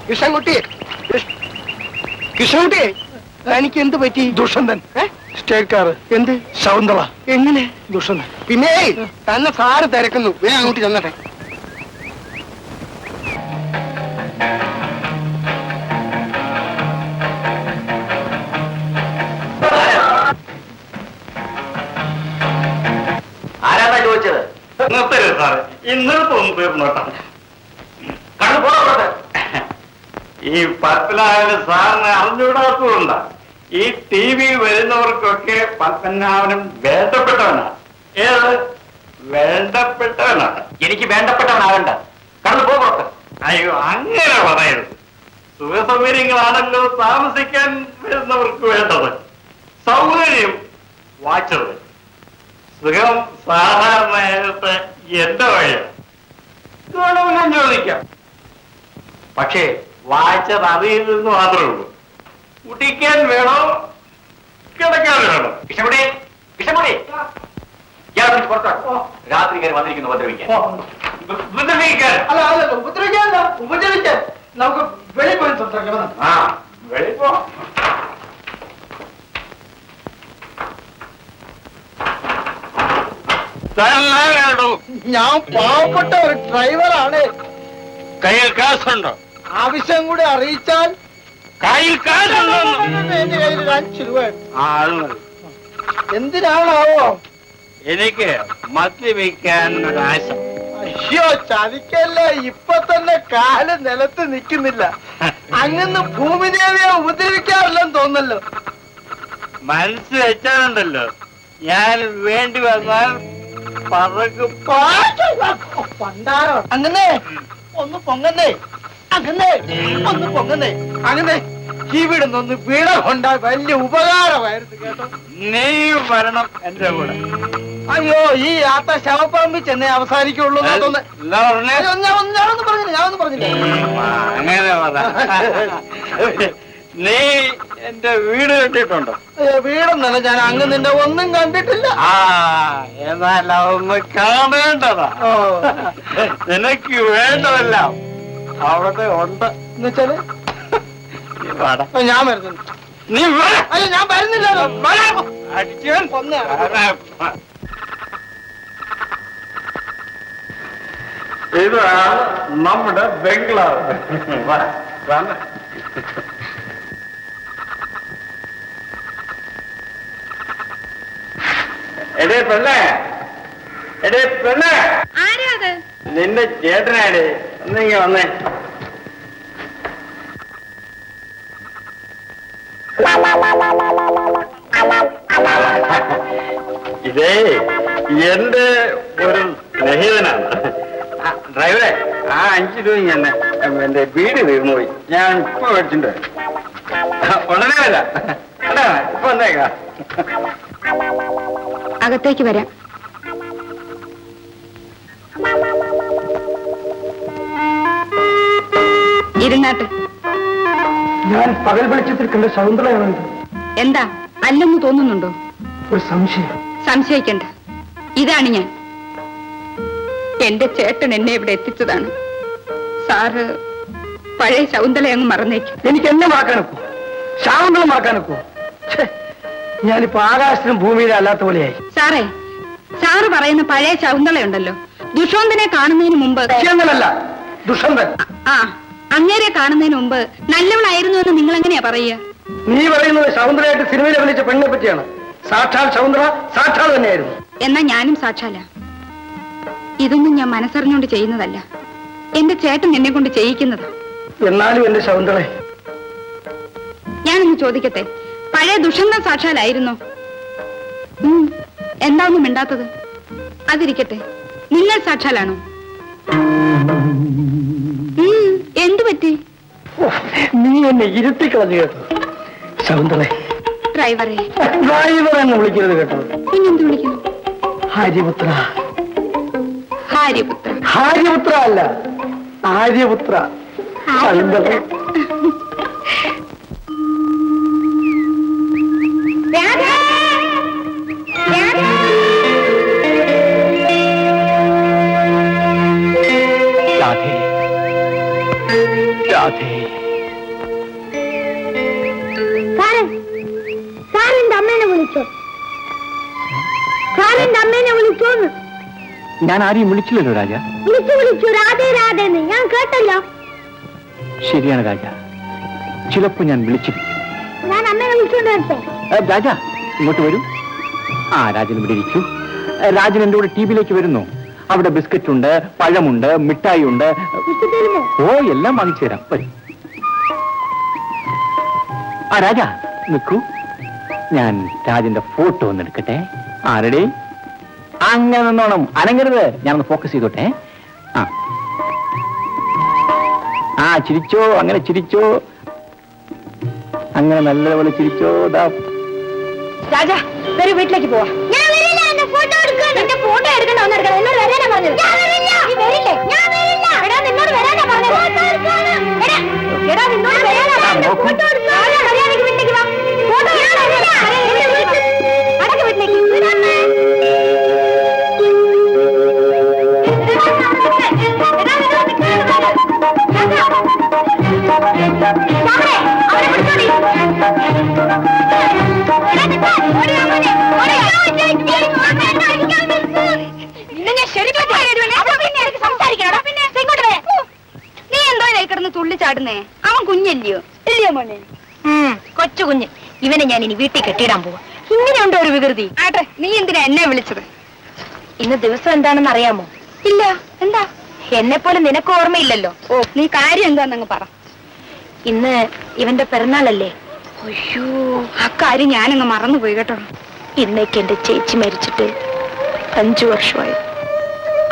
കൃഷ്ണൻകുട്ടി, കൃഷ്ണൻകുട്ടി, എനിക്ക് എന്ത് പറ്റി? ദുഷന്തൻ സ്റ്റേക്കാറ്. എന്ത്? ശകുന്തള. എങ്ങനെ? ദുഷന്തൻ. പിന്നെ തന്നെ സാറ് തിരക്കുന്നു, വേഗം അങ്ങോട്ട് ചെന്നട്ടെ. ആരാണ് ചോദിച്ചത്? സാറേ, ഇന്നത്തെ ഒന്ന് തീർന്നോട്ടെ. ഈ പത്മനാഭന് സാറിന് അറിഞ്ഞുകൂടാത്തതുകൊണ്ടാ. ഈ ടി വി വരുന്നവർക്കൊക്കെ പത്മനാഭനും വേണ്ടപ്പെട്ടവനാണ്. ഏത് വേണ്ടപ്പെട്ടവനാണ്? എനിക്ക് വേണ്ടപ്പെട്ടവനാകണ്ട. കടന്നു പോകട്ടെ. അയ്യോ, അങ്ങനെ പറയരുത്. സുഖസൗകര്യങ്ങളാണല്ലോ താമസിക്കാൻ വരുന്നവർക്ക് വേണ്ടത്. സൗകര്യം വാച്ചത്. സുഖം സാധാരണ എന്റെ വഴിയാണ്. വേണമെന്നും ചോദിക്കാം. പക്ഷേ വായിച്ചത് അറിയില്ലെന്ന് മാത്രമേ ഉള്ളൂ. കുടിക്കാൻ വേണോ, കിടക്കാൻ വേണോ? വിഷമുടി, വിഷമുടി, പുറത്തോ. രാത്രി കയറി വന്നിരിക്കുന്നു ഉപദ്രവിക്കാൻ. ഉപദ്രവിക്കാൻ? അല്ല അല്ല, ഉപദ്രവിക്കാനല്ല, ഉപദ്രവിക്കാൻ. നമുക്ക് വെളി പോയി സംസാരിക്കണം. ആ, വെളി പോ. ഞാൻ പാവപ്പെട്ട ഒരു ഡ്രൈവറാണ്. കയ്യിൽ കാശുണ്ടോ? ആവശ്യം കൂടി അറിയിച്ചാൽ കയ്യിൽ കാശുണ്ടോ? എന്റെ കയ്യിൽ 5 രൂപ. ആ, അത് മതി. എന്തിനാണാവോ? എനിക്ക് മദ്യപിക്കാൻ ആശ. അയ്യോ, ചതിക്കല്ലേ. ഇപ്പൊ തന്നെ കാല് നിലത്ത് നിൽക്കുന്നില്ല. അങ്ങനെ ഭൂമിദേവിയെ ഉപദ്രവിക്കാറില്ലെന്ന് തോന്നല്ലോ. മനസ്സ് വെച്ചാലുണ്ടല്ലോ, ഞാൻ വേണ്ടി വന്നാൽ പറക്കും. പണ്ടാരോ. അങ്ങനെ ഒന്ന് പൊങ്ങന്നേ, അങ്ങനെ ഒന്ന് പൊങ്ങന്നേ. അങ്ങനെ ഇവിടുന്നൊന്ന് വീട കൊണ്ടാ വലിയ ഉപകാരമായിരുന്നു കേട്ടോ. നീ വരണം എന്റെ കൂടെ. അയ്യോ, ഈ യാത്ര ശവപ്പറമ്പിൽ ചെന്നേ അവസാനിക്കുള്ളൂ. പറഞ്ഞില്ല. അങ്ങനെ പറ. നീ എന്റെ വീട് കണ്ടിട്ടുണ്ടോ? വീടൊന്നല്ല, ഞാൻ അങ്ങ് നിന്റെ ഒന്നും കണ്ടിട്ടില്ല. ആ, എന്നാൽ ഒന്ന് കാണേണ്ടതാ. നിനക്ക് വേണ്ടതല്ല അവിടെ ഉണ്ട്. എന്നുവെച്ചാല് ഞാൻ വരുന്നുണ്ട്. നീ അയ്യോ, ഞാൻ വരുന്നില്ലല്ലോ. അടിക്കാൻ ഇതാണ് നമ്മുടെ ബംഗ്ലാവ്. എടേ പെണ്ണേ, എടേ പെണ്ണേ, നിന്റെ ചേട്ടനാടേ, ഒന്നിങ്ങ വന്നേ. ഇതേ എന്റെ ഒരു സ്നേഹിതനാണ്. ഡ്രൈവറെ, ആ 5 രൂപ തന്നെ എന്റെ വീട് തീർന്നു പോയി. ഞാൻ ഇപ്പൊ മേടിച്ചിട്ടുണ്ട്. ഉടനെ വരാം. ഇപ്പൊ വന്നേക്കാം. അകത്തേക്ക് വരാം. ഇരുന്നാട്ട്. ഞാൻ പകൽ വെളിച്ചത്തിൽ കണ്ട ശകുന്തളയാണെന്ന് എന്താ അല്ലെന്ന് തോന്നുന്നുണ്ടോ? ഒരു സംശയം. സംശയിക്കണ്ട, ഇതാണ് ഞാൻ. എന്റെ ചേട്ടൻ എന്നെ ഇവിടെ എത്തിച്ചതാണ്. സാറ് പഴയ ശകുന്തള അങ്ങ് മറന്നേക്കും. എനിക്ക് എന്നെ മറക്കാനൊക്കോ? ശകുന്തള മറക്കാനൊക്കോ? ഞാനിപ്പോ ആകാശത്തിനും ഭൂമിയിലും അല്ലാത്ത പോലെയായി. സാറേ, സാറ് പറയുന്ന പഴയ ശകുന്തളയുണ്ടല്ലോ, ദുഷോന്തനെ കാണുന്നതിന് മുമ്പ്. ദുഷന്തൻ. ആ, അങ്ങേരെ കാണുന്നതിന് മുമ്പ് നല്ലവളായിരുന്നു എന്ന് നിങ്ങൾ എങ്ങനെയാ പറയുക? നീ പറയുന്നത് ശകുന്തളയായിട്ട് സിനിമയിൽ അഭിനയിച്ച പെണ്ണിനെ പറ്റിയാണ്. സാക്ഷാൽ ശകുന്തള സാക്ഷാൽ തന്നെയായിരുന്നു. എന്നാ ഞാനും സാക്ഷാല. ഇതൊന്നും ഞാൻ മനസ്സറിഞ്ഞുകൊണ്ട് ചെയ്യുന്നതല്ല, എന്റെ ചേട്ടൻ എന്നെ കൊണ്ട് ചെയ്യിക്കുന്നതാ. എന്നാലും എന്റെ ശകുന്തളെ, ഞാനൊന്ന് ചോദിക്കട്ടെ, പഴയ ദുഷന്തൻ സാക്ഷാലായിരുന്നോ? എന്താ ഒന്നും മിണ്ടാത്തത്? അതിരിക്കട്ടെ, നിങ്ങൾ സാക്ഷാലാണോ? എന്തു പറ്റി? നീ എന്നെ ഇരുത്തിക്കളഞ്ഞു കേട്ടോ ശകുന്തളെ. ഡ്രൈവറെ, ഡ്രൈവർ എന്ന് വിളിക്കരുത് കേട്ടോ. പിന്നെന്ത് വിളിക്കുന്നു? ആര്യപുത്ര. ആര്യപുത്ര? ആര്യപുത്ര അല്ല, ആര്യപുത്ര. ശകുന്തളെ, രാധേ. സാറിന്റെ അമ്മേനെ വിളിച്ചോ? സാറിന്റെ അമ്മേനെ വിളിച്ചോന്ന്? ഞാൻ ആരെയും വിളിച്ചില്ലല്ലോ രാജ. വിളിച്ചു രാധേ രാധേന്ന് ഞാൻ കേട്ടല്ലോ. ശരിയാണ് രാജ, ചിലപ്പോ ഞാൻ വിളിച്ചിരിക്കും. ഞാൻ അമ്മേനെ വിളിച്ചോണ്ട് വരട്ടെ? രാജ ഇങ്ങോട്ട് വരൂ. ആ രാജൻ ഇവിടെ ഇരിക്കൂ. രാജൻ എന്റെ കൂടെ ടിവിയിലേക്ക് വരുന്നു. അവിടെ ബിസ്ക്കറ്റ് ഉണ്ട്, പഴമുണ്ട്, മിഠായി ഉണ്ട്. ഓ എല്ലാം വാങ്ങിച്ചു തരാം. വരും. ആ രാജ നിൽക്കൂ, ഞാൻ രാജന്റെ ഫോട്ടോ ഒന്ന് എടുക്കട്ടെ. ആരുടെ അങ്ങനെ നിന്നോണം, അനങ്ങരുത്. ഞാനൊന്ന് ഫോക്കസ് ചെയ്തോട്ടെ. ആ ചിരിച്ചോ, അങ്ങനെ ചിരിച്ചോ, അങ്ങനെ നല്ലപോലെ ചിരിച്ചോ. രാജ വരൂ, വീട്ടിലേക്ക് പോവാ. ഞാൻ വരില്ല, എന്റെ ഫോട്ടോ എടുക്കാൻ. എന്റെ ഫോട്ടോ എടുക്കണ്ട, ഒന്ന് എടുക്കണം. എന്നോട് വരാനാ പറഞ്ഞത്. ഞാൻ വരില്ല. നീ വരില്ലേ? ഞാൻ വരില്ല. എടാ നിന്നോട് വരാനാ പറഞ്ഞത്. ഫോട്ടോ എടുക്കാനാ. എടാ നിന്നോട് വരാനാ പറഞ്ഞത്. ഫോട്ടോ എടുക്കാൻ. മര്യാദയ്ക്ക് വീട്ടിലേക്ക് വാ. ഫോട്ടോ എടുക്കാൻ. അടക്ക വീട്ടിലേക്ക്. നീ എന്തോ കിടന്ന് തുള്ളിച്ചാടുന്നേ? അവൻ കുഞ്ഞല്ലയോ? ഇല്ലയോ മോനെ? കൊച്ചു കുഞ്ഞ്. ഇവനെ ഞാൻ ഇനി വീട്ടിൽ കെട്ടിയിടാൻ പോവാ. ഇങ്ങനെയുണ്ടോ ഒരു വികൃതി? ആട്ടെ, നീ എന്തിനാ എന്നെ വിളിച്ചത്? ഇന്ന് ദിവസം എന്താണെന്ന് അറിയാമോ? ഇല്ല. എന്താ? എന്നെ പോലെ നിനക്ക് ഓർമ്മയില്ലല്ലോ. ഓ, നീ കാര്യം എന്താന്നങ്ങ് പറ. ഇന്ന് ഇവന്റെ പിറന്നാളല്ലേ? അയ്യോ, ആ കാര്യം ഞാനങ്ങ് മറന്നുപോയി കേട്ടോ. ഇന്നേക്ക് എന്റെ ചേച്ചി മരിച്ചിട്ട് 5 വർഷമായി.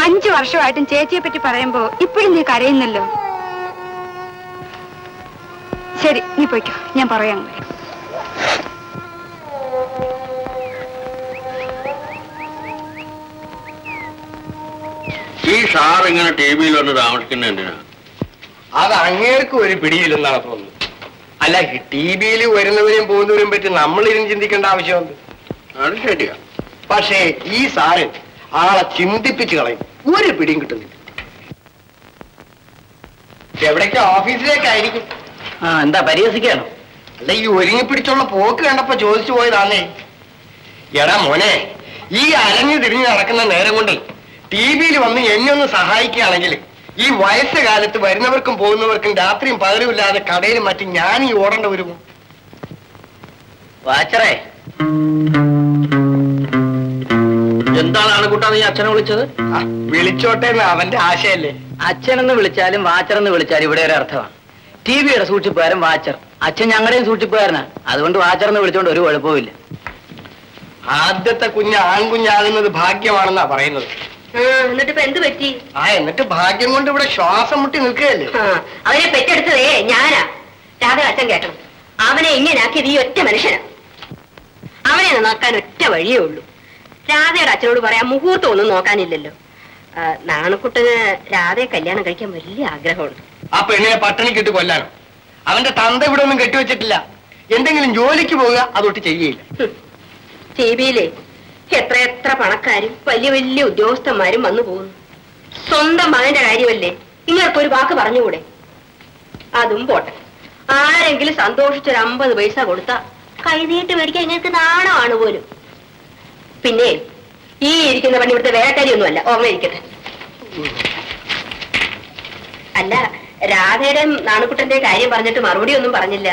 5 വർഷമായിട്ടും ചേച്ചിയെ പറ്റി പറയുമ്പോ ഇപ്പോഴും നീ കരയുന്നല്ലോ. ശരി, നീ പോയിക്കോ, ഞാൻ പറയാൻ. ഈ ഷാർ ഇങ്ങനെ ടി വിയിൽ വന്ന് താമസിക്കുന്ന എന്തിനാ? അത് അങ്ങേർക്ക് ഒരു പിടിയില്ലെന്നാണ് തോന്നുന്നത്. അല്ല, ഈ ടി വിയിൽ വരുന്നവരെയും പോകുന്നവരെയും പറ്റി നമ്മളിരുന്ന് ചിന്തിക്കേണ്ട ആവശ്യമുണ്ട്. അത് ശരിയാ. പക്ഷേ ഈ സാരൻ ആളെ ചിന്തിപ്പിച്ച് കളയും. ഒരു പിടിയും കിട്ടുന്നില്ല. എവിടേക്ക്? ഓഫീസിലേക്കായിരിക്കും. എന്താ പരിഹസിക്കാണോ? അല്ല, ഈ ഒരുങ്ങി പിടിച്ചുള്ള പോക്ക് കണ്ടപ്പോ ചോദിച്ചു പോയതാന്നേ. എടാ മോനെ, ഈ അലഞ്ഞു തിരിഞ്ഞു നടക്കുന്ന നേരം കൊണ്ട് ടി വിയിൽ വന്ന് എന്നെ ഒന്ന് സഹായിക്കുകയാണെങ്കിൽ ഈ വയസ്സുകാലത്ത് വരുന്നവർക്കും പോകുന്നവർക്കും രാത്രിയും പകലും ഇല്ലാതെ കടയിലും മറ്റും ഞാൻ ഈ ഓടേണ്ട വരുമോ? വാച്ചറേ, എന്താണ് ആണുകൂട്ടാ നീ അച്ഛനെ വിളിച്ചത്? വിളിച്ചോട്ടെ എന്ന് അവന്റെ ആശയല്ലേ. അച്ഛനെന്ന് വിളിച്ചാലും വാച്ചറെന്ന് വിളിച്ചാലും ഇവിടെ ഒരു അർത്ഥമാണ്. ടിവിയുടെ സൂക്ഷിപ്പുകാരൻ വാച്ചർ, അച്ഛൻ ഞങ്ങളുടെയും സൂക്ഷിപ്പുകാരനാ. അതുകൊണ്ട് വാച്ചറെന്ന് വിളിച്ചോണ്ട് ഒരു കുഴപ്പമില്ല. ആദ്യത്തെ കുഞ്ഞ് ആൺകുഞ്ഞാകുന്നത് ഭാഗ്യമാണെന്നാ പറയുന്നത്. എന്നിട്ട് ഇപ്പൊ എന്ത് പറ്റി? എന്നിട്ട് ഭാഗ്യം കൊണ്ട് ഇവിടെ ശ്വാസം മുട്ടി നിൽക്കുകയല്ലേ. അവനെ പെറ്റെടുത്തതേ ഞാനാ. രാധ അച്ഛൻ കേട്ടോ, അവനെ ഇങ്ങനാക്കിയത് ഈ ഒറ്റ മനുഷ്യനാ. അവനെ നോക്കാൻ ഒറ്റ വഴിയേ ഉള്ളൂ. രാധയുടെ അച്ഛനോട് പറയാൻ മുഹൂർത്തം ഒന്നും നോക്കാനില്ലല്ലോ. നാണക്കുട്ടന് രാധയെ കല്യാണം കഴിക്കാൻ വലിയ ആഗ്രഹമുണ്ട്. ആ പെണ്ണിനെ പട്ടിണിക്കിട്ട് കൊല്ലാനോ? അവന്റെ തന്ത ഇവിടെ ഒന്നും കെട്ടിവെച്ചിട്ടില്ല. എന്തെങ്കിലും ജോലിക്ക് പോവുക, അതൊട്ട് ചെയ്യയില്ല. ടി വിയിലെ എത്ര പണക്കാരും വലിയ വലിയ ഉദ്യോഗസ്ഥന്മാരും വന്നു പോകുന്നു. സ്വന്തം മകന്റെ കാര്യമല്ലേ, ഇങ്ങനൊരു വാക്ക് പറഞ്ഞുകൂടെ? അതും പോട്ടെ, ആരെങ്കിലും സന്തോഷിച്ചൊരു 50 പൈസ കൊടുത്താ കൈനീട്ട് മേടിക്കാൻ ഇങ്ങൾക്ക് നാണമാണ് പോലും. പിന്നെ ഈ ഇരിക്കുന്ന പണി ഇവിടുത്തെ വേലക്കാരിയൊന്നുമല്ല, ഓർമ്മ ഇരിക്കട്ടെ. അല്ല, രാധയുടെ നാണുക്കുട്ടന്റെ കാര്യം പറഞ്ഞിട്ട് മറുപടി ഒന്നും പറഞ്ഞില്ല.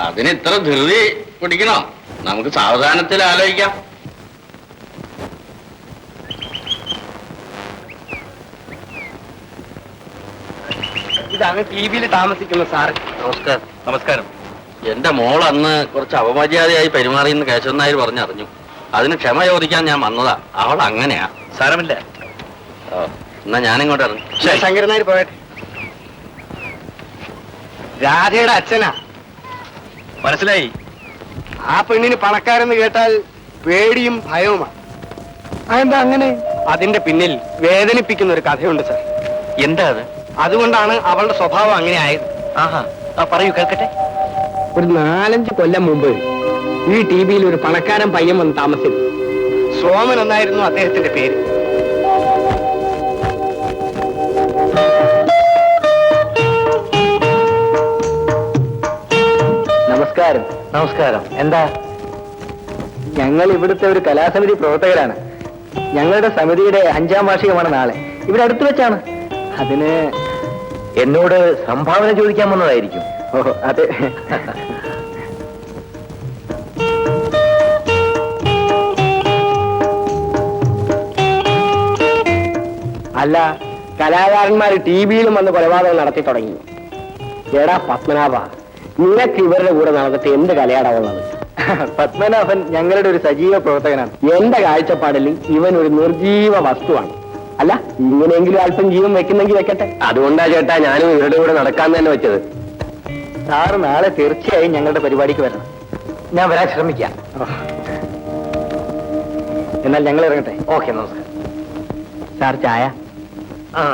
അതിന് ഇത്ര ധൃതി പിടിക്കണോ? നമുക്ക് സാവധാനത്തിൽ ആലോചിക്കാം. ഇതാണ് ടി വിയിൽ താമസിക്കുന്ന സാറ്. നമസ്കാരം. നമസ്കാരം. എന്റെ മോൾ അന്ന് കുറച്ച് അപമര്യാദയായി പെരുമാറിയെന്ന് കേശവൻ നായർ പറഞ്ഞറിഞ്ഞു. അതിന് ക്ഷമ ചോദിക്കാൻ ഞാൻ വന്നതാ. അവൾ അങ്ങനെയാ. സാരമില്ല. എന്നാ ഞാനിങ്ങോട്ട് ഇറങ്ങി. ശങ്കരൻ നായർ പോയട്ടെ. രാധയുടെ അച്ഛനാ. മനസ്സിലായി. ആ പെണ്ണിന് പണക്കാരെന്ന് കേട്ടാൽ പേടിയും ഭയവുമാണ്. അതെന്താ അങ്ങനെ? അതിന്റെ പിന്നിൽ വേദനിപ്പിക്കുന്ന ഒരു കഥയുണ്ട് സാർ. എന്താ അത്? അതുകൊണ്ടാണ് അവളുടെ സ്വഭാവം അങ്ങനെ ആയത്. ആഹാ, പറയൂ, കേൾക്കട്ടെ. ഒരു 4-5 കൊല്ലം മുമ്പ് ഈ ടി വിയിൽ ഒരു പണക്കാരൻ പയ്യൻ വന്ന് താമസിച്ചു. സോമൻ എന്നായിരുന്നു അദ്ദേഹത്തിന്റെ പേര്. നമസ്കാരം. നമസ്കാരം. എന്താ? ഞങ്ങൾ ഇവിടുത്തെ ഒരു കലാസമിതി പ്രവർത്തകരാണ്. ഞങ്ങളുടെ സമിതിയുടെ 5ാം വാർഷികമാണ് നാളെ. ഇവിടെ അടുത്ത് വെച്ചാണ്. അതിന് എന്നോട് സംഭാവന ചോദിക്കാൻ വന്നതായിരിക്കും. ഓഹോ, അതെ. അല്ല, കലാകാരന്മാർ ടിവിയിലും വന്ന് കൊലപാതകം നടത്തി തുടങ്ങി. എടാ പത്മനാഭ, നിനക്ക് ഇവരുടെ കൂടെ നടന്നിട്ട് എന്ത് കലയാടാ ഉള്ളത്? പത്മനാഭൻ ഞങ്ങളുടെ ഒരു സജീവ പ്രവർത്തകനാണ്. എന്റെ കാഴ്ചപ്പാടിൽ ഇവൻ ഒരു നിർജീവ വസ്തുവാണ്. അല്ല, ഇങ്ങനെയെങ്കിലും അല്പം ജീവൻ വെക്കുന്നെങ്കിൽ വെക്കട്ടെ. അതുകൊണ്ടാ ചേട്ടാ ഞാനും ഇവരുടെ കൂടെ നടക്കാൻ തന്നെ വെച്ചത്. സാറ് നാളെ തീർച്ചയായും ഞങ്ങളുടെ പരിപാടിക്ക് വരണം. ഞാൻ വരാൻ ശ്രമിക്കാം. എന്നാൽ ഞങ്ങൾ ഇറങ്ങട്ടെ. ഓക്കെ, നമസ്കാരം. സാർ ചായ? ആ.